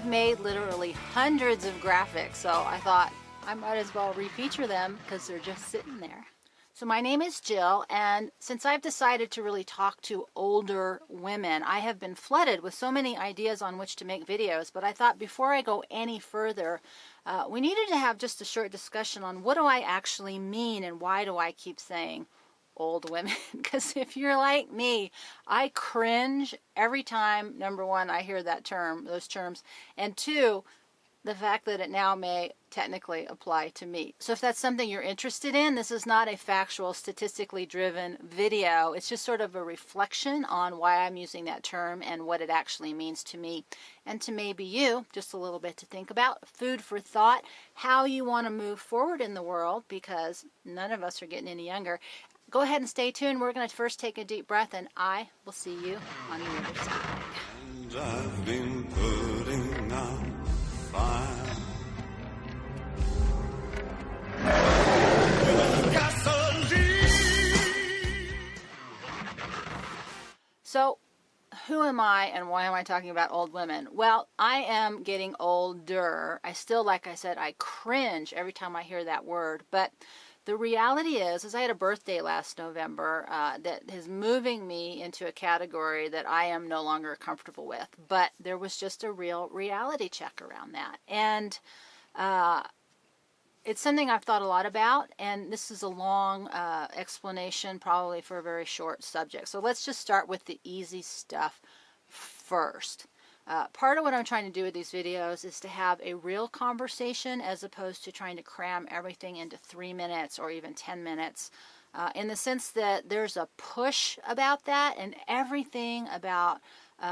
I've made literally hundreds of graphics, so I thought I might as well refeature them because they're just sitting there. So my name is Jill, and since I've decided to really talk to older women, I have been flooded with so many ideas on which to make videos, but I thought before I go any further, we needed to have just a short discussion on what do I actually mean and why do I keep saying old women. Because if you're like me, I cringe every time, number one, I hear that term, those terms, and two, the fact that it now may technically apply to me. So if that's something you're interested in, this is not a factual, statistically driven video. It's just sort of a reflection on why I'm using that term and what it actually means to me. And to maybe you, just a little bit to think about, food for thought, how you want to move forward in the world, because none of us are getting any younger. Go ahead and stay tuned. We're going to first take a deep breath, and I will see you on the other side. And I've been putting out fire. So, who am I and why am I talking about old women? Well, I am getting older. I still, like I said, I cringe every time I hear that word, but the reality is I had a birthday last November that is moving me into a category that I am no longer comfortable with. But there was just a real reality check around that. And it's something I've thought a lot about. And this is a long explanation, probably for a very short subject. So let's just start with the easy stuff first. Part of what I'm trying to do with these videos is to have a real conversation as opposed to trying to cram everything into 3 minutes or even 10 minutes, in the sense that there's a push about that, and everything about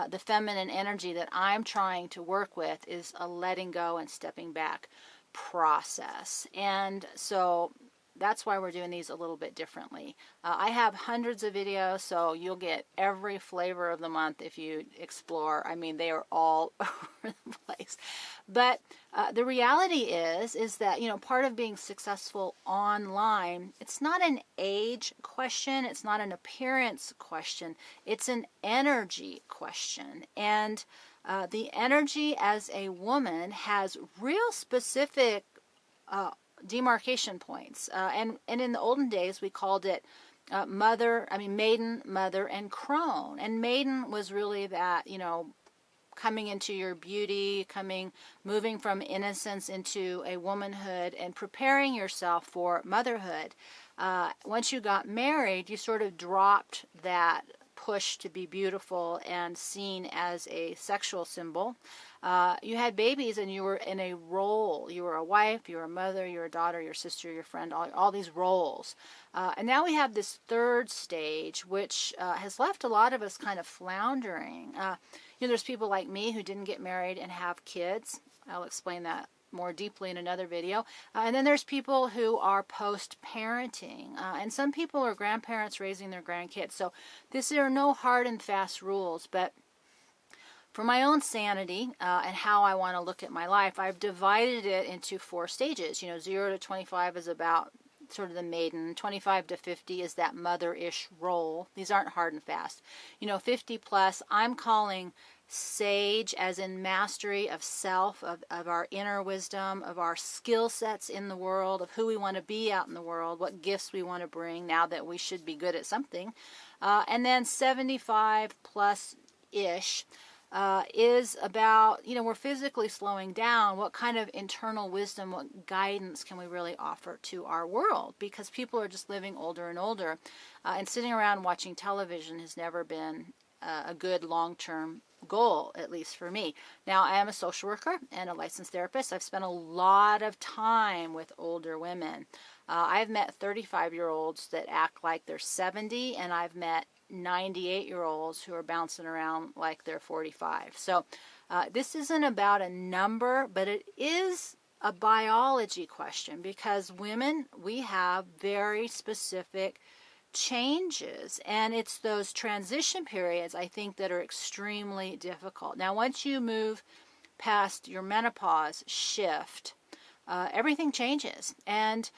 the feminine energy that I'm trying to work with is a letting go and stepping back process. And so that's why we're doing these a little bit differently. I have hundreds of videos, so you'll get every flavor of the month if you explore. I mean, they are all over the place. But the reality is that, you know, part of being successful online, it's not an age question, it's not an appearance question, it's an energy question. And the energy as a woman has real specific demarcation points, and in the olden days we called it maiden, mother, and crone. And maiden was really that, you know, coming into your beauty, moving from innocence into a womanhood and preparing yourself for motherhood. Once you got married, you sort of dropped that push to be beautiful and seen as a sexual symbol. You had babies and you were in a role. You were a wife, you were a mother, you were a daughter, your sister, your friend, all these roles. And now we have this third stage, which has left a lot of us kind of floundering. You know, there's people like me who didn't get married and have kids. I'll explain that more deeply in another video. And then there's people who are post-parenting. And some people are grandparents raising their grandkids. So there are no hard and fast rules, but for my own sanity and how I want to look at my life, I've divided it into 4 stages. You know, 0 to 25 is about sort of the maiden. 25 to 50 is that mother-ish role. These aren't hard and fast. You know, 50 plus, I'm calling sage, as in mastery of self, of our inner wisdom, of our skill sets in the world, of who we want to be out in the world, what gifts we want to bring now that we should be good at something. And then 75 plus-ish is about, you know, we're physically slowing down. What kind of internal wisdom, what guidance can we really offer to our world? Because people are just living older and older. And sitting around watching television has never been a good long-term goal, at least for me. Now, I am a social worker and a licensed therapist. I've spent a lot of time with older women. I've met 35-year-olds that act like they're 70, and I've met 98-year-olds who are bouncing around like they're 45. So this isn't about a number, but it is a biology question, because women, we have very specific changes, and it's those transition periods, I think, that are extremely difficult. Now, once you move past your menopause shift, everything changes, and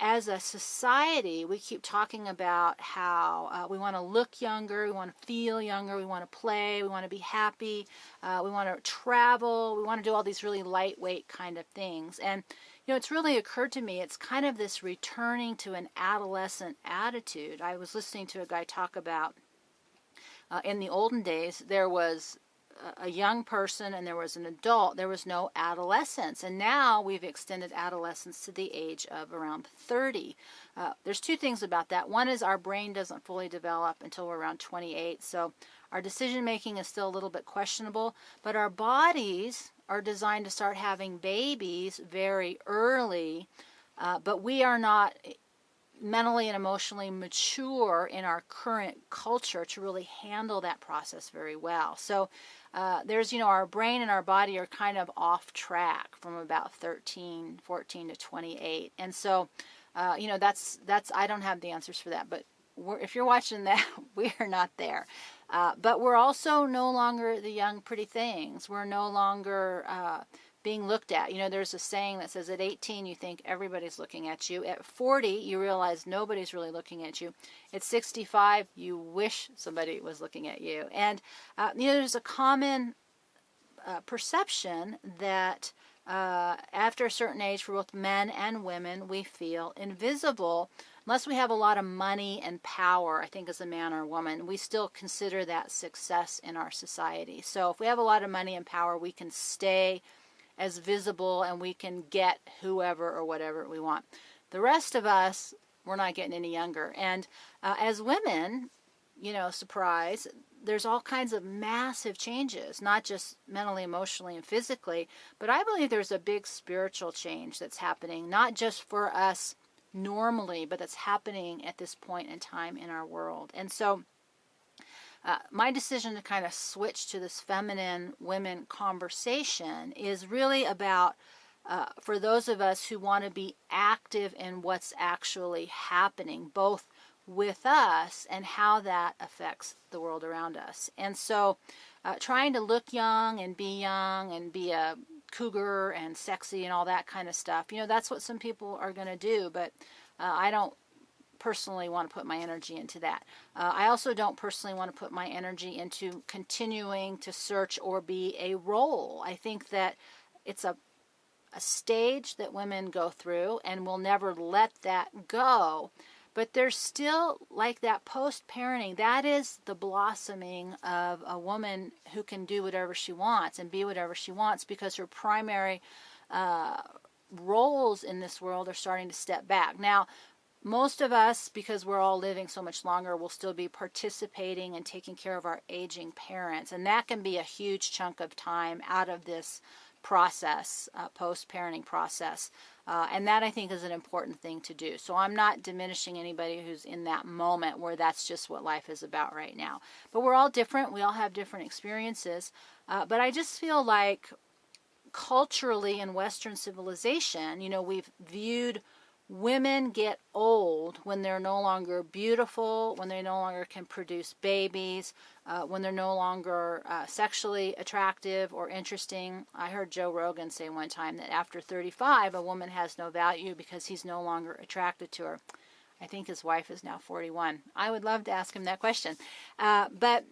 as a society, we keep talking about how we want to look younger, we want to feel younger, we want to play, we want to be happy, we want to travel, we want to do all these really lightweight kind of things. And it's really occurred to me, it's kind of this returning to an adolescent attitude. I was listening to a guy talk about in the olden days, there was a young person and there was an adult. There was no adolescence. And now we've extended adolescence to the age of around 30. There's two things about that. One is our brain doesn't fully develop until we're around 28. So our decision making is still a little bit questionable. But our bodies are designed to start having babies very early. But we are not mentally and emotionally mature in our current culture to really handle that process very well. So there's, our brain and our body are kind of off track from about 13, 14 to 28. And so, that's I don't have the answers for that. But if you're watching that, we are not there. But we're also no longer the young pretty things. We're no longer being looked at. There's a saying that says at 18 you think everybody's looking at you. At 40 you realize nobody's really looking at you. At 65 you wish somebody was looking at you. And there's a common perception that after a certain age, for both men and women, we feel invisible. Unless we have a lot of money and power, I think as a man or a woman, we still consider that success in our society. So if we have a lot of money and power, we can stay as visible and we can get whoever or whatever we want. The rest of us, we're not getting any younger. And as women, surprise, there's all kinds of massive changes, not just mentally, emotionally, and physically, but I believe there's a big spiritual change that's happening, not just for us normally, but that's happening at this point in time in our world. And so my decision to kind of switch to this feminine women conversation is really about for those of us who want to be active in what's actually happening, both with us and how that affects the world around us. And so trying to look young and be a cougar and sexy and all that kind of stuff, that's what some people are going to do, but I don't personally want to put my energy into that. I also don't personally want to put my energy into continuing to search or be a role. I think that it's a stage that women go through, and we'll never let that go. But there's still, like that post-parenting, that is the blossoming of a woman who can do whatever she wants and be whatever she wants, because her primary roles in this world are starting to step back. Now, most of us, because we're all living so much longer, will still be participating and taking care of our aging parents. And that can be a huge chunk of time out of this process, post-parenting process. And that, I think, is an important thing to do. So I'm not diminishing anybody who's in that moment where that's just what life is about right now. But we're all different. We all have different experiences. But I just feel like culturally in Western civilization, we've viewed women get old when they're no longer beautiful, when they no longer can produce babies, when they're no longer sexually attractive or interesting. I heard Joe Rogan say one time that after 35, a woman has no value because he's no longer attracted to her. I think his wife is now 41. I would love to ask him that question. But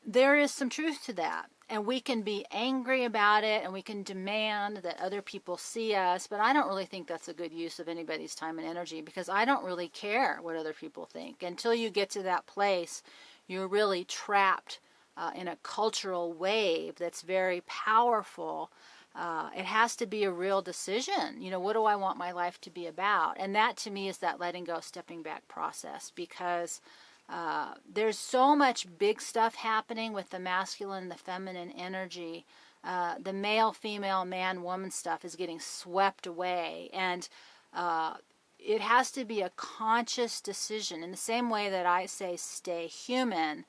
there is some truth to that. And we can be angry about it, and we can demand that other people see us, but I don't really think that's a good use of anybody's time and energy, because I don't really care what other people think. Until you get to that place, you're really trapped in a cultural wave that's very powerful. It has to be a real decision. What do I want my life to be about? And that, to me, is that letting go, stepping back process, because there's so much big stuff happening with the masculine and the feminine energy. The male, female, man, woman stuff is getting swept away. And it has to be a conscious decision. In the same way that I say stay human,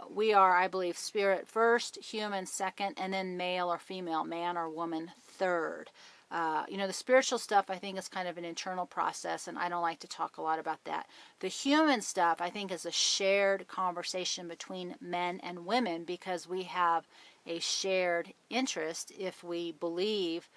we are, I believe, spirit first, human second, and then male or female, man or woman third. The spiritual stuff, I think, is kind of an internal process, and I don't like to talk a lot about that. The human stuff, I think, is a shared conversation between men and women, because we have a shared interest if we believe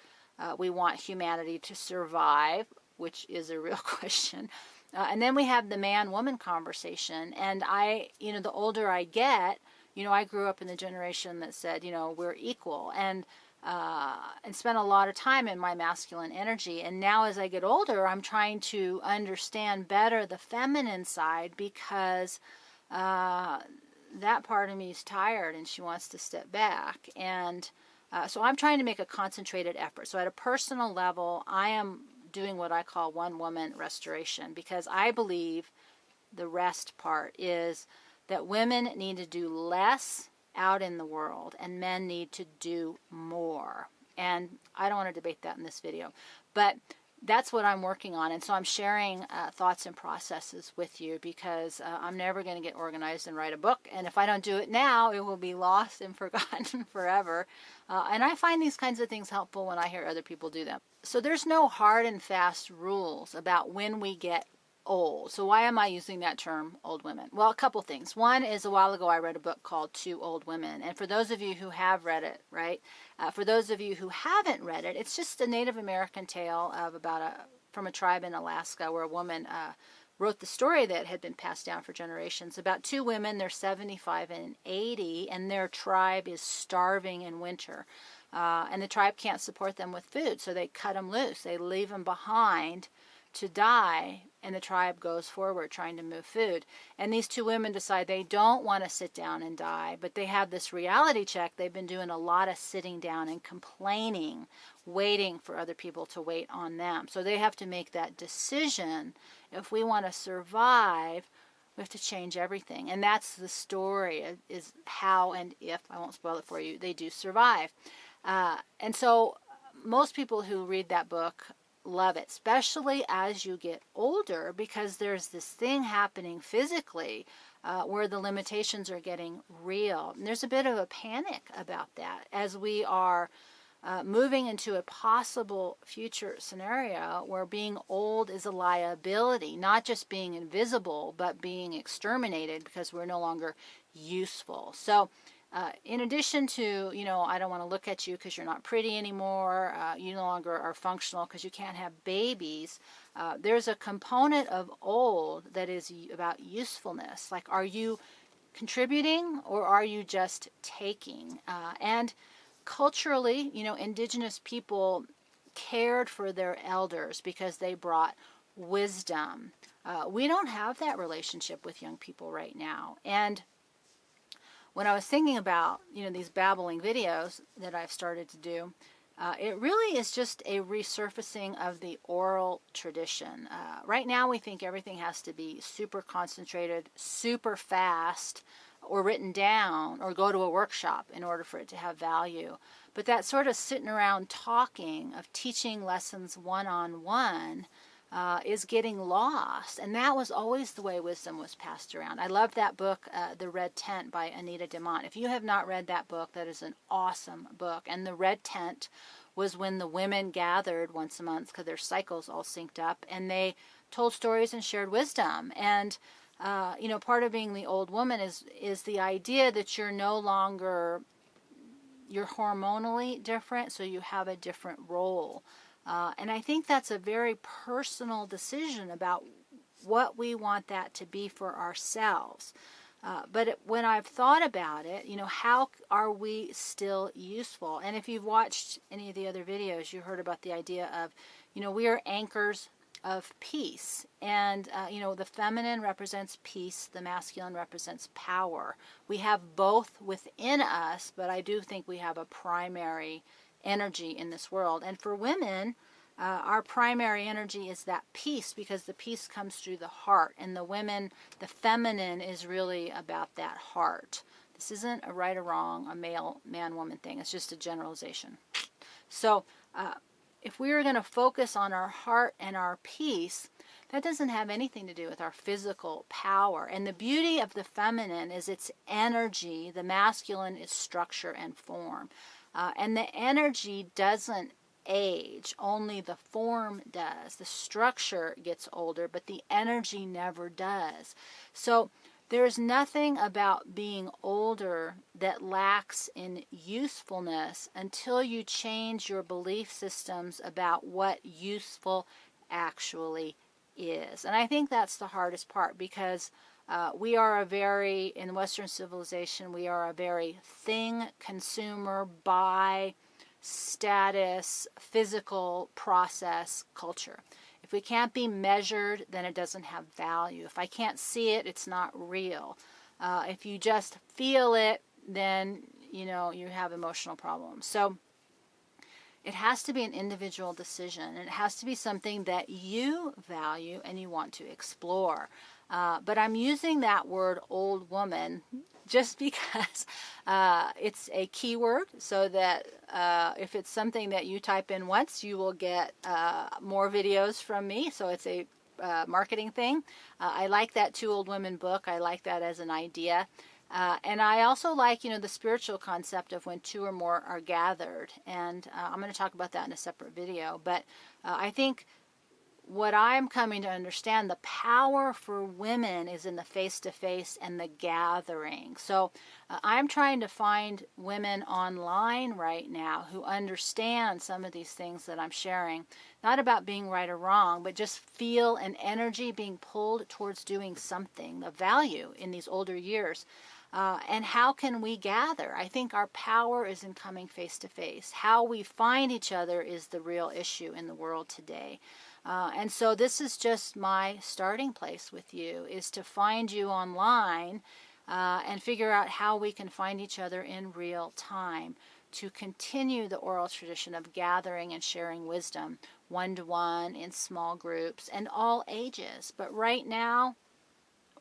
We want humanity to survive, which is a real question. And then we have the man-woman conversation. And the older I get, I grew up in the generation that said, we're equal, and spent a lot of time in my masculine energy. And now as I get older, I'm trying to understand better the feminine side, because that part of me is tired and she wants to step back. And so I'm trying to make a concentrated effort. So at a personal level, I am doing what I call one woman restoration, because I believe the rest part is that women need to do less out in the world and men need to do more. And I don't want to debate that in this video, but that's what I'm working on. And so I'm sharing thoughts and processes with you, because I'm never going to get organized and write a book. And if I don't do it now, it will be lost and forgotten forever. And I find these kinds of things helpful when I hear other people do them. So there's no hard and fast rules about when we get old. So why am I using that term, old women? Well, a couple things. One is, a while ago I read a book called Two Old Women. And for those of you who have read it, right? For those of you who haven't read it, it's just a Native American tale of from a tribe in Alaska, where a woman wrote the story that had been passed down for generations about two women. They're 75 and 80, and their tribe is starving in winter. And the tribe can't support them with food, so they cut them loose. They leave them behind to die, and the tribe goes forward trying to move food. And these two women decide they don't want to sit down and die, but they have this reality check. They've been doing a lot of sitting down and complaining, waiting for other people to wait on them. So they have to make that decision. If we want to survive, we have to change everything. And that's the story, is how and if, I won't spoil it for you, they do survive. And so most people who read that book love it, especially as you get older, because there's this thing happening physically where the limitations are getting real. And there's a bit of a panic about that as we are moving into a possible future scenario where being old is a liability, not just being invisible, but being exterminated because we're no longer useful. So in addition to, I don't want to look at you because you're not pretty anymore, you no longer are functional because you can't have babies, there's a component of old that is about usefulness. Like, are you contributing or are you just taking? And culturally, indigenous people cared for their elders because they brought wisdom. We don't have that relationship with young people right now. And when I was thinking about, these babbling videos that I've started to do, it really is just a resurfacing of the oral tradition. Right now we think everything has to be super concentrated, super fast, or written down, or go to a workshop in order for it to have value. But that sort of sitting around talking, of teaching lessons one-on-one, is getting lost. And that was always the way wisdom was passed around. I love that book, The Red Tent by Anita Demont. If you have not read that book, that is an awesome book. And the Red Tent was when the women gathered once a month because their cycles all synced up, and they told stories and shared wisdom. And part of being the old woman is the idea that you're no longer, you're hormonally different, so you have a different role. And I think that's a very personal decision about what we want that to be for ourselves. But when I've thought about it, how are we still useful? And if you've watched any of the other videos, you heard about the idea of, we are anchors of peace. And, the feminine represents peace, the masculine represents power. We have both within us, but I do think we have a primary energy in this world. And for women, our primary energy is that peace, because the peace comes through the heart. And the feminine is really about that heart. This isn't a right or wrong, a male, man, woman thing. It's just a generalization. So if we are going to focus on our heart and our peace, that doesn't have anything to do with our physical power. And the beauty of the feminine is its energy. The masculine is structure and form. And the energy doesn't age, only the form does. The structure gets older, but the energy never does. So There's nothing about being older that lacks in usefulness until you change your belief systems about what useful actually is. And I think that's the hardest part, because we are in Western civilization, we are a very thing, consumer, buy, status, physical process culture. If we can't be measured, then it doesn't have value. If I can't see it, it's not real. If you just feel it, then you have emotional problems. So it has to be an individual decision, and it has to be something that you value and you want to explore. But I'm using that word old woman just because it's a keyword, so that if it's something that you type in once, you will get more videos from me. So it's a marketing thing. I like that Two Old Women book. I like that as an idea. And I also like, the spiritual concept of when two or more are gathered. And I'm going to talk about that in a separate video. But I think what I'm coming to understand, the power for women is in the face-to-face and the gathering. So I'm trying to find women online right now who understand some of these things that I'm sharing. Not about being right or wrong, but just feel an energy being pulled towards doing something, the value in these older years. And how can we gather? I think our power is in coming face to face. How we find each other is the real issue in the world today. And so this is just my starting place with you, is to find you online and figure out how we can find each other in real time, to continue the oral tradition of gathering and sharing wisdom, one-to-one, in small groups, and all ages. But right now,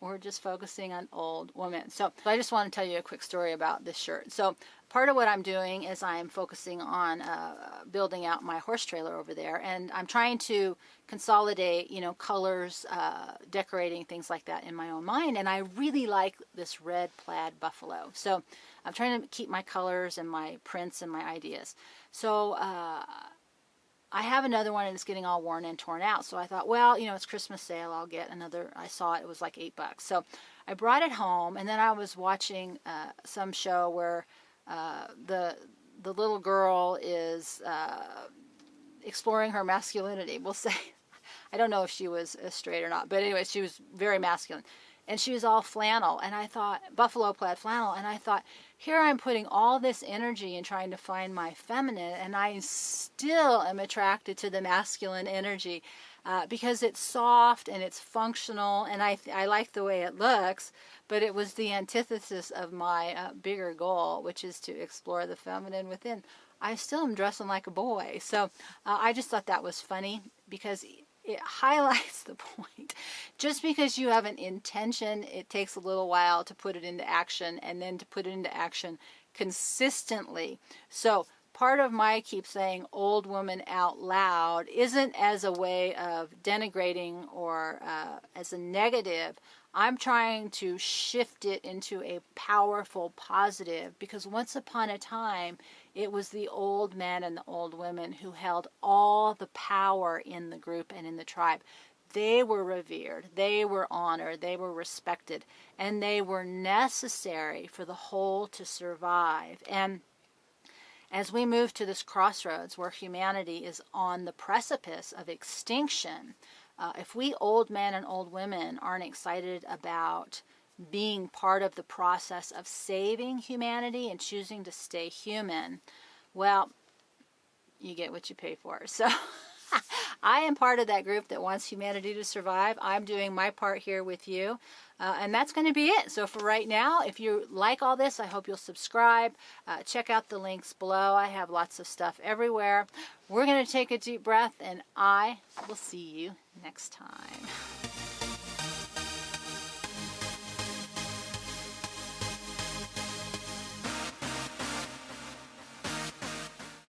we're just focusing on old women. So I just want to tell you a quick story about this shirt. So part of what I'm doing is I'm focusing on building out my horse trailer over there, and I'm trying to consolidate, colors, decorating, things like that in my own mind. And I really like this red plaid buffalo. So I'm trying to keep my colors and my prints and my ideas. So I have another one and it's getting all worn and torn out. So I thought, well, it's Christmas sale. I'll get another. I saw it was like $8. So I brought it home, and then I was watching some show where the little girl is exploring her masculinity. We'll say, I don't know if she was straight or not, but anyway, she was very masculine. And she was all flannel, and I thought, buffalo plaid flannel, and I thought, here I'm putting all this energy in trying to find my feminine, and I still am attracted to the masculine energy because it's soft and it's functional, and I like the way it looks, but it was the antithesis of my bigger goal, which is to explore the feminine within. I still am dressing like a boy, so I just thought that was funny, because it highlights the point. Just because you have an intention, it takes a little while to put it into action, and then to put it into action consistently. So part of my keep saying old woman out loud isn't as a way of denigrating or as a negative. I'm trying to shift it into a powerful positive, because once upon a time, it was the old men and the old women who held all the power in the group and in the tribe. They were revered, they were honored, they were respected, and they were necessary for the whole to survive. And as we move to this crossroads where humanity is on the precipice of extinction, if we old men and old women aren't excited about being part of the process of saving humanity and choosing to stay human, well, you get what you pay for. So I am part of that group that wants humanity to survive. I'm doing my part here with you. And that's going to be it. So for right now, if you like all this, I hope you'll subscribe. Check out the links below. I have lots of stuff everywhere. We're going to take a deep breath, and I will see you next time.